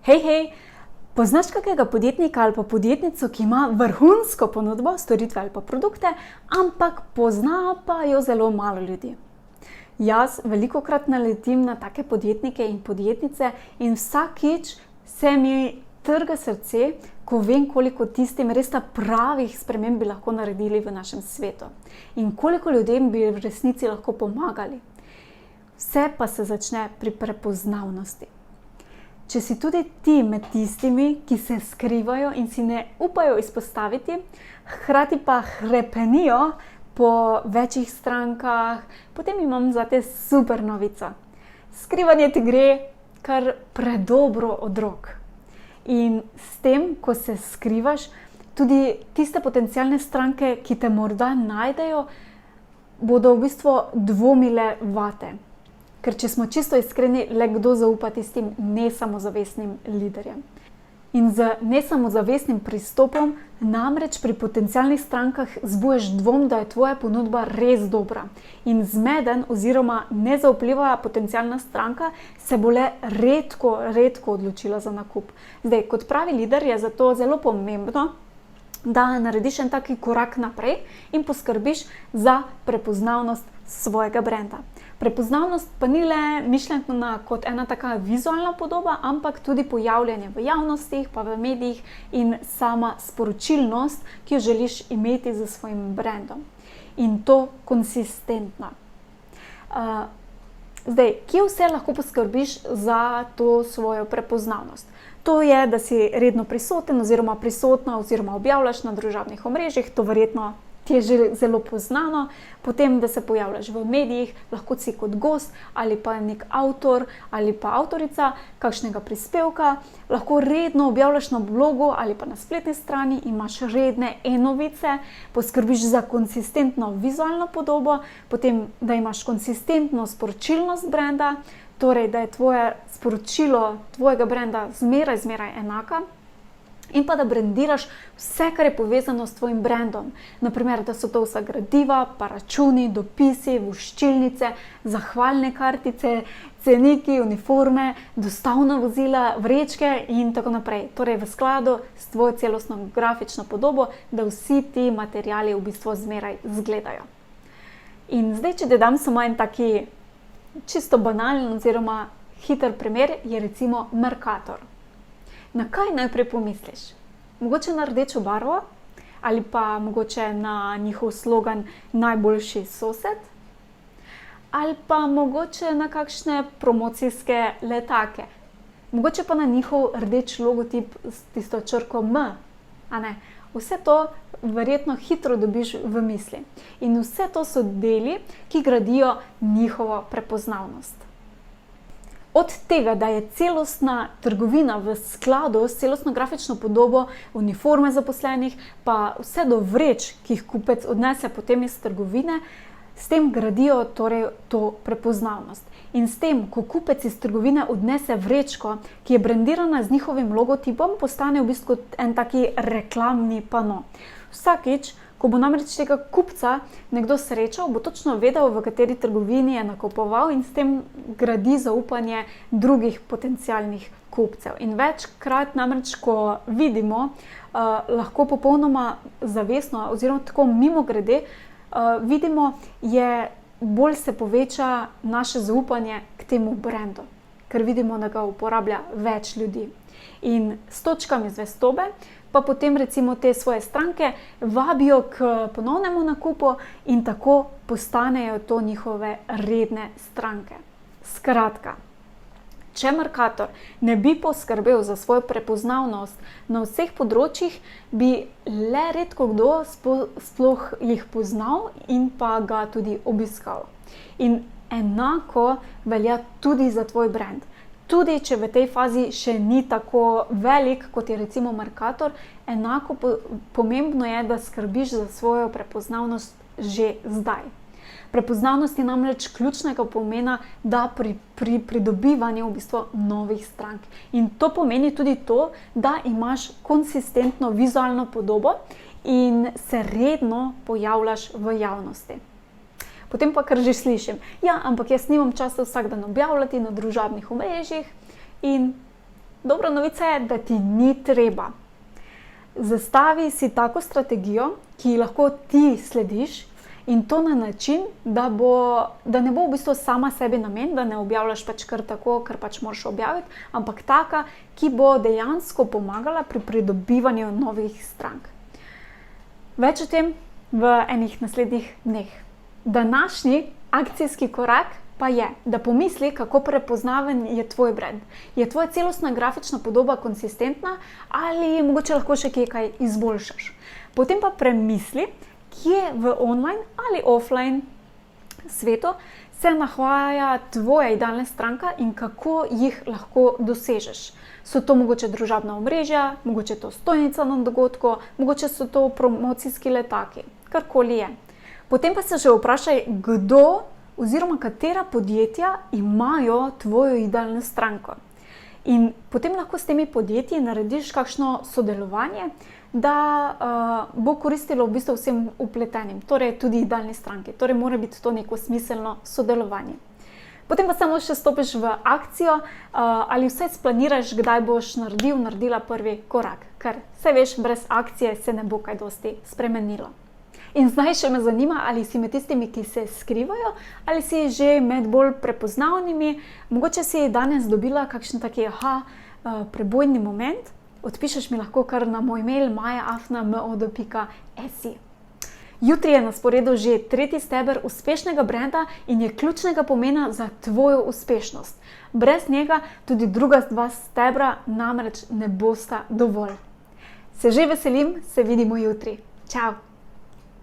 Hej, poznaš kakega podjetnika ali pa podjetnico, ki ima vrhunsko ponudbo, storitve ali pa produkte, ampak pozna pa jo zelo malo ljudi? Jaz velikokrat naletim na take podjetnike in podjetnice in vsakič se mi trga srce, ko vem, koliko tistim res ta pravih sprememb bi lahko naredili v našem svetu in koliko ljudem bi v resnici lahko pomagali. Vse pa se začne pri prepoznavnosti. Če si tudi ti med tistimi, ki se skrivajo in si ne upajo izpostaviti, hkrati pa hrepenijo po večjih strankah, potem imam zate super novico. Skrivanje ti gre kar predobro od rok. In s tem, ko se skrivaš, tudi tiste potencialne stranke, ki te morda najdejo, bodo v bistvu dvomile vate. Ker če smo čisto iskreni, le kdo zaupa tistim nesamozavestnim liderjem. In z nesamozavestnim pristopom namreč pri potencialnih strankah zbuješ dvom, da je tvoja ponudba res dobra. In zmeden oziroma nezaupljiva potencialna stranka se bo le redko odločila za nakup. Zdaj, kot pravi lider je zato zelo pomembno, da narediš en taki korak naprej in poskrbiš za prepoznavnost svojega brenda. Prepoznavnost pa ni le mišljena kot ena taka vizualna podoba, ampak tudi pojavljanje v javnostih, pa v medijih in sama sporočilnost, ki jo želiš imeti za svojim brendom. In to konsistentno. Zdaj, kje vse lahko poskrbiš za to svojo prepoznavnost? To je, da si redno prisoten oziroma prisotna oziroma objavljaš na družabnih omrežjih, to verjetno ti je že zelo poznano, potem, da se pojavljaš v medijih, lahko si kot gost ali pa nek avtor ali pa avtorica kakšnega prispevka, lahko redno objavljaš na blogu ali pa na spletni strani, imaš redne e-novice, poskrbiš za konsistentno vizualno podobo, potem, da imaš konsistentno sporočilnost brenda, torej, da je tvoje sporočilo tvojega brenda zmeraj enaka. In pa da brandiraš vse, kar je povezano s tvojim brendom. Naprimer, da so to vsa gradiva, pa računi, dopisi, voščilnice, zahvalne kartice, ceniki, uniforme, dostavna vozila, vrečke in tako naprej. Torej v skladu s tvojo celostno grafično podobo, da vsi ti materiali v bistvu zmeraj izgledajo. In zdaj, če te dam samo en taki čisto banalen oziroma hiter primer, je recimo Mercator. Na kaj najprej pomisliš? Mogoče na rdečo barvo? Ali pa mogoče na njihov slogan najboljši sosed? Ali pa mogoče na kakšne promocijske letake? Mogoče pa na njihov rdeč logotip s tisto črko M? A ne? Vse to verjetno hitro dobiš v misli. In vse to so deli, ki gradijo njihovo prepoznavnost. Od tega, da je celostna trgovina v skladu s celostno grafično podobo, uniforme zaposlenih, pa vse do vreč, ki jih kupec odnese potem iz trgovine, s tem gradijo torej to prepoznavnost. In s tem, ko kupec iz trgovine odnese vrečko, ki je brandirana z njihovim logotipom, postane v bistvu en taki reklamni pano. Vsakič, ko bo namreč tega kupca nekdo srečal, bo točno vedel, v kateri trgovini je nakupoval in s tem gradi zaupanje drugih potencialnih kupcev. In večkrat namreč, ko vidimo, lahko popolnoma zavestno oziroma tako mimogrede, vidimo, bolj se poveča naše zaupanje k temu brendu, ker vidimo, da ga uporablja več ljudi. In s točkami zvestobe pa potem recimo te svoje stranke vabijo k ponovnemu nakupu in tako postanejo to njihove redne stranke. Skratka, če Mercator ne bi poskrbel za svojo prepoznavnost na vseh področjih, bi le redko kdo sploh jih poznal in pa ga tudi obiskal. In enako velja tudi za tvoj brand. Tudi če v tej fazi še ni tako velik, kot je recimo Mercator, enako pomembno je, da skrbiš za svojo prepoznavnost že zdaj. Prepoznavnost je namreč ključnega pomena, da pri pridobivanju v bistvu novih strank. In to pomeni tudi to, da imaš konsistentno vizualno podobo in se redno pojavljaš v javnosti. Potem pa kar že slišim, ja, ampak jaz nimam časa vsak dan objavljati na družabnih omrežjih in dobro novica je, da ti ni treba. Zastavi si tako strategijo, ki lahko ti slediš, in to na način, da ne bo v bistvu sama sebi namen, da ne objavljaš pač kar tako, ker pač moraš objaviti, ampak taka, ki bo dejansko pomagala pri pridobivanju novih strank. Več o tem v enih naslednjih dneh. Današnji akcijski korak pa je, da pomisli, kako prepoznaven je tvoj brand. Je tvoja celostna grafična podoba konsistentna ali mogoče lahko še kaj izboljšaš. Potem pa premisli, kje v online ali offline svetu se nahaja tvoja idealna stranka in kako jih lahko dosežeš. So to mogoče družabna omrežja, mogoče to stojnica na dogodku, mogoče so to promocijski letaki, karkoli je. Potem pa se že vprašaj, kdo oziroma katera podjetja imajo tvojo idealno stranko. In potem lahko s temi podjetji narediš kakšno sodelovanje, da bo koristilo v bistvu vsem vpletenim, torej tudi idealni stranki. Torej mora biti to neko smiselno sodelovanje. Potem pa samo še stopiš v akcijo ali vsaj splaniraš, kdaj boš naredila prvi korak. Ker saj veš, brez akcije se ne bo kaj dosti spremenilo. In zdaj še me zanima, ali si med tistimi, ki se skrivajo, ali si že med bolj prepoznavnimi. Mogoče si danes dobila kakšen taki prebojni moment. Odpišeš mi lahko kar na moj mail maja@mod.si. Jutri je na sporedu že tretji steber uspešnega brenda in je ključnega pomena za tvojo uspešnost. Brez njega tudi druga dva stebra namreč ne bosta dovolj. Se že veselim, se vidimo jutri. Čau!